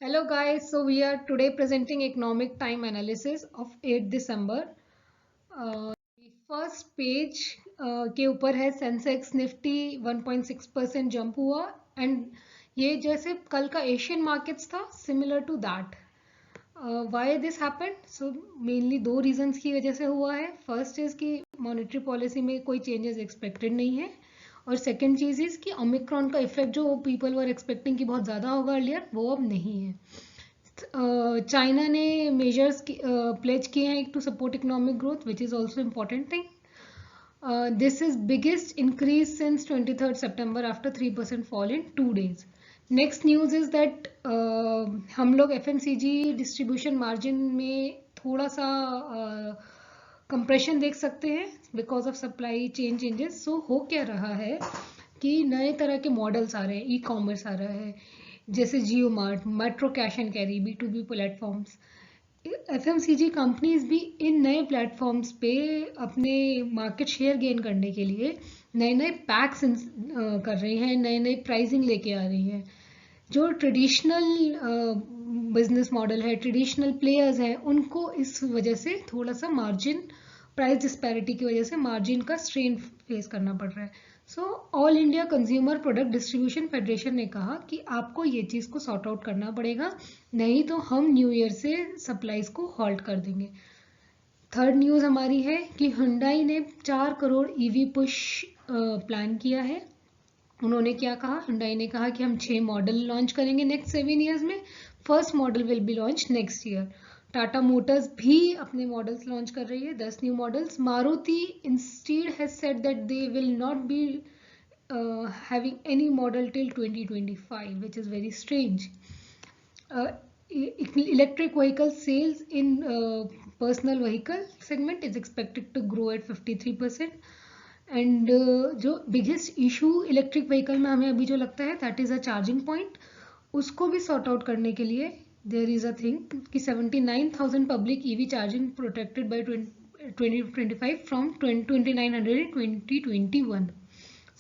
Hello guys, so we are today presenting economic time analysis of 8 December. First page के ऊपर है Sensex Nifty 1.6% jump हुआ and ये जैसे कल का एशियन मार्केट्स था similar to that. Why this happened? So mainly दो रीजंस की वजह से हुआ है. फर्स्ट इज कि मॉनेटरी पॉलिसी में कोई चेंजेस एक्सपेक्टेड नहीं है और सेकेंड चीज इज कि ओमिक्रॉन का इफेक्ट जो पीपल वर एक्सपेक्टिंग कि बहुत ज़्यादा होगा अर्लियर वो अब नहीं है. चाइना ने मेजर्स प्लेज किए हैं to support economic growth which is also important thing. This is biggest increase since 23rd September after 3% fall in 2 days. Next news is that हम लोग FMCG डिस्ट्रीब्यूशन मार्जिन में थोड़ा सा कंप्रेशन देख सकते हैं because of supply chain changes. So हो क्या रहा है कि नए तरह के मॉडल्स आ रहे हैं, ई कॉमर्स आ रहा है जैसे Jio Mart, Metro Cash and Carry, B2B platforms. FMCG companies भी इन नए प्लेटफॉर्म्स पे अपने मार्केट शेयर गेन करने के लिए नए नए पैक्स कर रही हैं, नए नए प्राइसिंग लेके आ रही हैं. जो ट्रेडिशनल बिजनेस मॉडल है, ट्रेडिशनल प्लेयर्स हैं, उनको इस वजह से थोड़ा सा मार्जिन प्राइस डिस्पैरिटी की वजह से मार्जिन का स्ट्रेन फेस करना पड़ रहा है. So all India consumer product distribution federation ने कहा कि आपको ये चीज़ को सॉर्ट आउट करना पड़ेगा, नहीं तो हम न्यू ईयर से सप्लाईज को हॉल्ट कर देंगे. थर्ड न्यूज़ हमारी है कि हुंडई ने 4 करोड़ ईवी पुश प्लान किया है. उन्होंने क्या कहा? हुंडई ने कहा कि हम 6 मॉडल लॉन्च करेंगे नेक्स्ट 7 ईयर्स में. First model will be launch next year. Tata Motors भी अपने मॉडल्स लॉन्च कर रही है, 10 new models. Maruti instead has said that they will not be having any model till 2025, which is very strange. Electric vehicle sales in personal vehicle segment is expected to grow at 53%. And जो biggest issue electric vehicle में हमें अभी जो लगता है that is a charging point. उसको भी sort out करने के लिए देयर इज़ अ थिंग कि 79,000 public EV charging protected by 2025 from 2900 in 2021.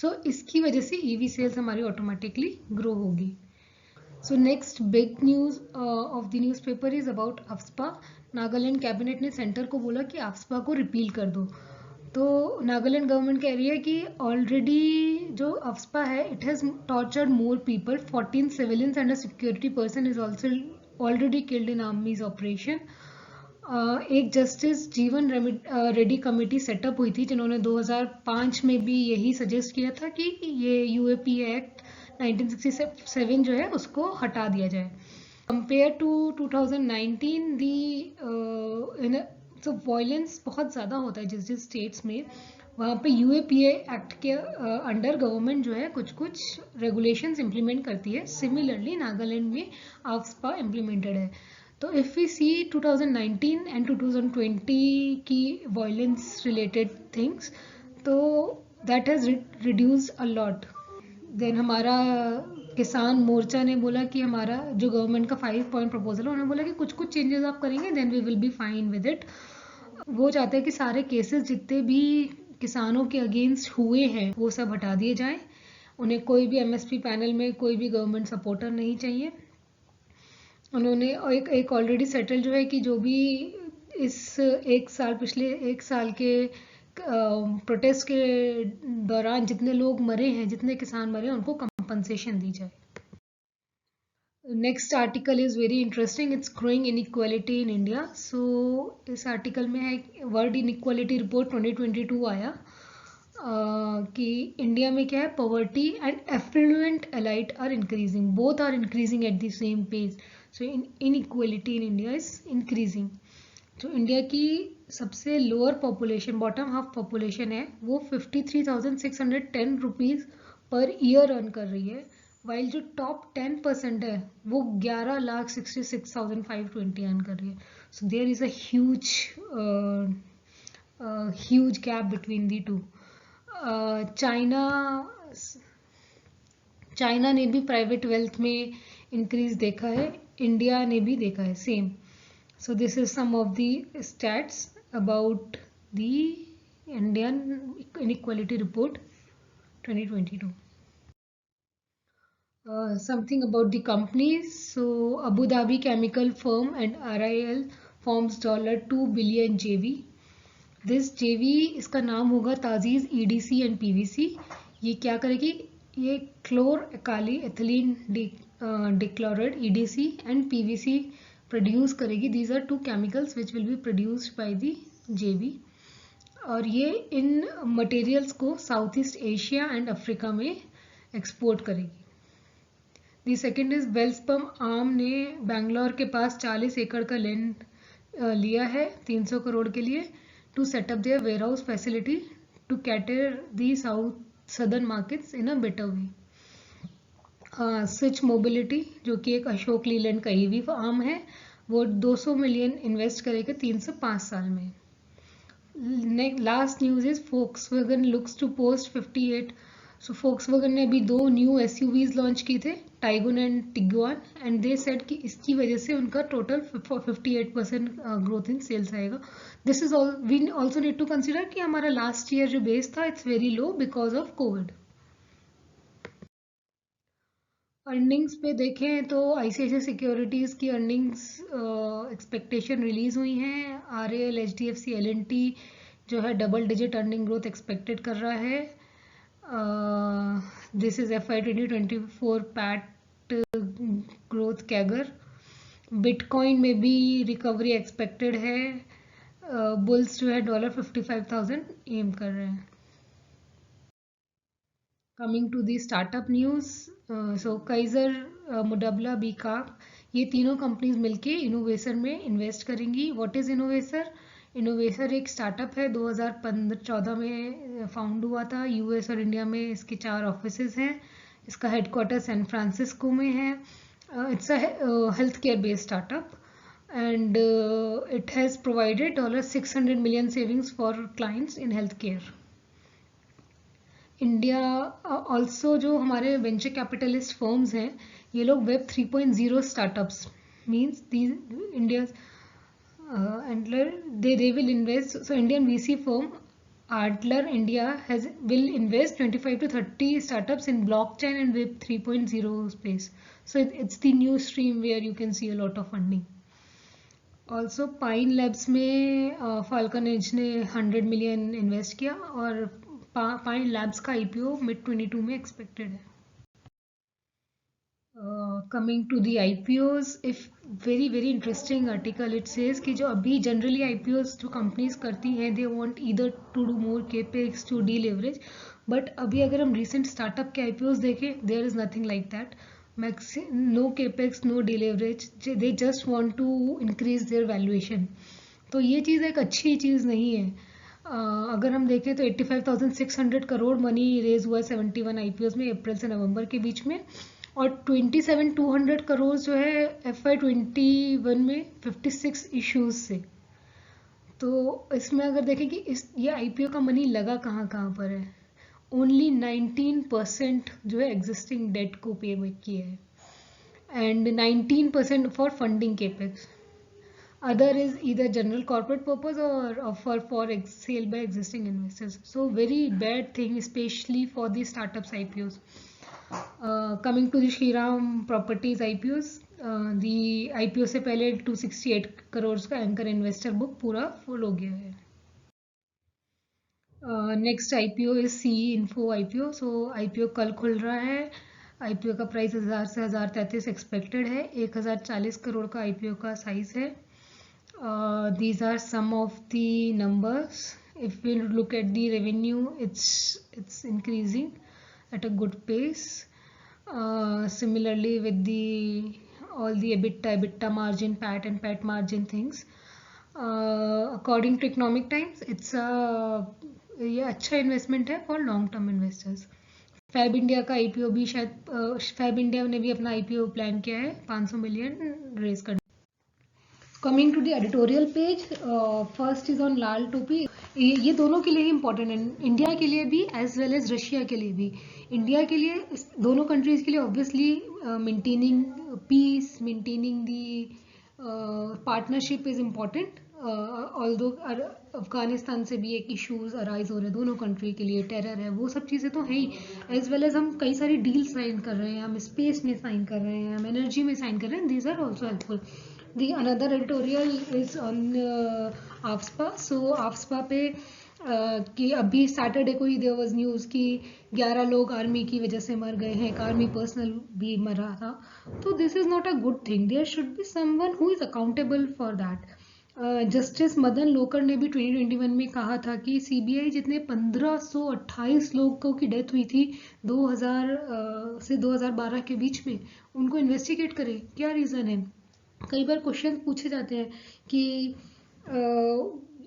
So इसकी वजह से ईवी सेल्स हमारी ऑटोमेटिकली ग्रो होगी. So next big news of the newspaper is about AFSPA. Nagaland cabinet ने सेंटर को बोला कि अफ्स्पा को रिपील कर दो. तो नागालैंड गवर्नमेंट कह रही है कि ऑलरेडी जो अफ्स्पा है it has tortured more people. 14 civilians and a security person is also already killed in आर्मीज operation. एक जस्टिस जीवन रेड्डी कमेटी सेटअप हुई थी जिन्होंने 2005 में भी यही सजेस्ट किया था कि ये UAP एक्ट 1967 जो है उसको हटा दिया जाए. कंपेयर टू 2019 दी तो वायलेंस बहुत ज़्यादा होता है जिस जिस स्टेट्स में, वहाँ पे UAPA एक्ट के अंडर गवर्नमेंट जो है कुछ कुछ रेगुलेशंस इम्प्लीमेंट करती है. सिमिलरली नागालैंड में आफ्स्पा इम्प्लीमेंटेड है. तो इफ़ वी सी 2019 एंड 2020 की वायलेंस रिलेटेड थिंग्स, तो that has reduced a lot. Then हमारा किसान मोर्चा ने बोला कि हमारा जो गवर्नमेंट का 5 पॉइंट प्रपोजल है उन्होंने बोला कि कुछ कुछ चेंजेस आप करेंगे then we will be fine with it. वो चाहते हैं कि सारे केसेस जितने भी किसानों के अगेंस्ट हुए हैं वो सब हटा दिए जाएं. उन्हें कोई भी MSP पैनल में कोई भी गवर्नमेंट सपोर्टर नहीं चाहिए. उन्होंने एक ऑलरेडी सेटल जो है कि जो भी इस पिछले एक साल के प्रोटेस्ट के दौरान जितने लोग मरे हैं, जितने किसान मरे हैं, उनको कंपनसेशन दी जाए. Next article is very interesting. Its growing inequality in India. So इस आर्टिकल में है वर्ल्ड इनइक्वालिटी रिपोर्ट 2022 आया कि इंडिया में क्या है, poverty and affluent elite are increasing, both are increasing at the same pace. So inequality in India is increasing. जो India की सबसे lower population, bottom half population है, वो 53,610 रुपीज़ पर ईयर अर्न कर रही है, वाइल जो टॉप 10% है वो 11,66,520 अर्न कर रही है. So there is a huge gap between the two. China ने भी प्राइवेट वेल्थ में इंक्रीज देखा है, इंडिया ने भी देखा है same. So this is some of the stats about the Indian Inequality Report 2022. Something about the companies. So Abu Dhabi Chemical Firm and RIL forms $2 billion JV. This जेवी इसका नाम होगा ताजीज ईडीसी एंड पीवीसी. ये क्या करेगी? ये chlor alkali ethylene dichloride EDC and PVC produce करेगी. These are two chemicals which will be produced by the JV. और ये इन मटेरियल्स को South East Asia and Africa में एक्सपोर्ट करेगी. The second is Welspun arm ने बैंगलोर के पास 40 एकड़ का लैंड लिया है 300 करोड़ के लिए to set up their warehouse facility to cater the southern markets in a better way. Switch Mobility जो कि एक अशोक लीलैंड का ईवी आर्म है, वो 200 मिलियन इन्वेस्ट करेगा 3 से 5 साल में. Last news is Volkswagen looks to post 58. So Volkswagen ने अभी 2 न्यू SUVs लॉन्च की थे, Taigun and Tiguan, and they said कि इसकी वजह से उनका टोटल 58% ग्रोथ इन सेल्स आएगा. This is all we also need to consider कि हमारा लास्ट ईयर जो बेस था it's very low because of Covid. Earnings पे देखें तो ICICI सिक्योरिटीज़ की अर्निंग्स एक्सपेक्टेशन रिलीज हुई हैं. RAL HDFC L&T जो है double digit earning growth expected कर रहा है. This is FY 2024 PAT growth CAGR. Bitcoin में भी रिकवरी एक्सपेक्टेड है. बुल्स जो है $55,000 एम कर रहे हैं. Coming to the startup news. So काइजर, मुडबला, बीकाप, ये तीनों कंपनीज मिलके इनोवेसर में इन्वेस्ट करेंगी. What is इनोवेसर? इनोवेसर एक स्टार्टअप है, 2014 में फाउंड हुआ था. US और इंडिया में इसके 4 ऑफिसेज हैं. इसका हेडक्वार्टर सैन फ्रांसिस्को में है. It's a health care based startup and it has provided $600 million savings for clients in healthcare. India also जो हमारे वेंचर कैपिटलिस्ट फर्म्स हैं, ये लोग web 3.0 startups means India they will invest. So Indian VC firm Adler India will invest 25 to 30 startups in blockchain and web 3.0 space. So it's the new stream where you can see a lot of funding. Also pine labs में falcon as ने 100 million invest किया और pine labs का IPO mid-22 में expected है. Coming to the IPOs, if very very interesting article. It says कि जो अभी जनरली IPOs जो कंपनीज करती हैं, they want either to do more capex to deleverage. But अभी अगर हम रिसेंट स्टार्टअप के IPOs देखें, there is nothing like that. No capex, no deleverage. They just want to increase their valuation. तो ये चीज़ एक अच्छी चीज़ नहीं है. अगर हम देखें तो 85,600 करोड़ मनी रेज हुआ है 71 IPOs में अप्रैल से नवंबर के बीच में, और 27,200 करोड़ जो है FY 21 में 56 इश्यूज से. तो इसमें अगर देखें कि ये IPO का मनी लगा कहाँ कहाँ पर है, ओनली 19% जो है एग्जिस्टिंग डेट को पे किया है and 19% for funding capex. Other is either general corporate purpose और offer for sale by existing investors. So very bad thing specially for the startups IPOs. Coming to the Shriram properties IPOs, the IPO से पहले 268 करोड़ का anchor investor book पूरा full हो गया है. Next IPO is CE Info IPO. So IPO कल खुल रहा है. IPO का प्राइस 1000 से 1033 एक्सपेक्टेड है. 1040 करोड़ का IPO का साइज है. These are some of the numbers. If we look at the revenue, it's increasing at a good pace. Similarly with all the EBITDA margin, PAT and PAT margin things. According to Economic Times, ये अच्छा investment है for long term investors. Fabindia का IPO भी शायद fab India ने भी अपना IPO plan किया है 500 मिलियन रेज करने. Coming to the editorial page, first is on लाल टोपी. ये दोनों के लिए ही इम्पोर्टेंट है, इंडिया के लिए भी एज वेल एज रशिया के लिए भी. इंडिया के लिए, दोनों कंट्रीज के लिए obviously maintaining peace, maintaining the partnership is important. Although Afghanistan से भी एक इश्यूज अराइज हो रहे हैं दोनों कंट्री के लिए, टेरर है, वो सब चीज़ें तो हैं ही, एज वेल एज हम कई सारी डील साइन कर रहे हैं, हम स्पेस में साइन कर रहे हैं, हम एनर्जी में साइन कर रहे हैं, these are also helpful. The another editorial is on AFSPA. So AFSPA पे कि अभी सैटरडे को ही देयर वाज न्यूज़ कि 11 लोग आर्मी की वजह से मर गए हैं, एक आर्मी पर्सनल भी मरा था. तो this is not a good thing. There should be someone who is accountable for that. Justice Madan Lokur ने भी 2021 में कहा था कि सीबीआई जितने 1528 लोगों की डेथ हुई थी 2000 से 2012 के बीच में, उनको इन्वेस्टिगेट करे. क्या रीज़न है? कई बार क्वेश्चन पूछे जाते हैं कि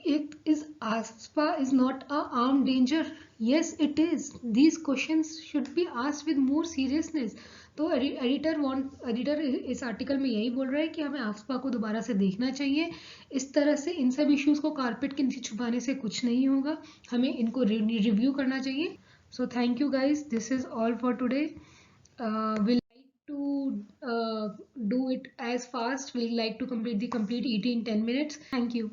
it is ASPA is not a armed danger. Yes, it is. These questions should be asked with more seriousness. तो एडिटर इस आर्टिकल में यही बोल रहा है कि हमें आफ्सपा को दोबारा से देखना चाहिए. इस तरह से इन सब इश्यूज को कारपेट के नीचे छुपाने से कुछ नहीं होगा, हमें इनको रिव्यू करना चाहिए. So thank you guys, this is all for today. We'll like to do it as fast. We'll like to complete the complete ET in 10 minutes. Thank you.